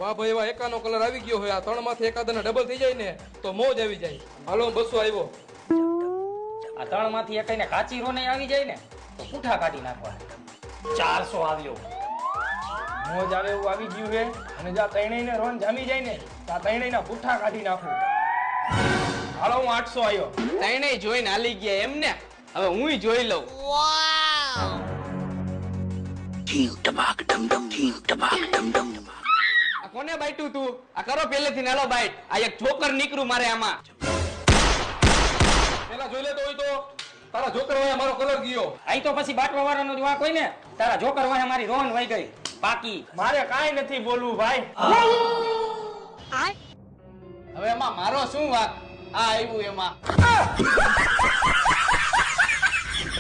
વાહ ભાઈ વાહ, એકાનો કલર આવી ગયો હોય. આ 3 માંથી એકાદાના ડબલ થઈ જાય ને તો મોજ આવી જાય. હાલો 200 આવ્યો. આ 3 માંથી એકાઈને કાચી રો નહીં આવી જાય ને તો પૂઠા કાઢી નાખવા. 400 આવ્યો. મોજ આવે એવું આવી ગયું છે અને જ્યાં ત્રણેયને રોન જામી જાય ને ત્યાં ત્રણેયના પુઠ્ઠા કાઢી નાખું. હાલો હું 800 આવ્યો. ત્રણેય જોઈને હાલી ગયા એમ ને. હવે હુંય જોઈ લઉં. આ કોને બાઈટું તું? આ કરો પહેલેથી નાલો બાઈટ. આ એક જોકર નીકળું મારે આમાં. પેલા જોઈ લેતો હોય તો તારા જોકર વાય મારો કલર ગયો. આઈ તો પછી બાટવા વાળાનો વાંક હોય ને. તારા જોકર વાહે મારી રોન વહી ગઈ. બાકી મારે કાંઈ નથી બોલવું ભાઈ. હવે એમાં મારો શું વાંક? આ આવ્યું એમાં.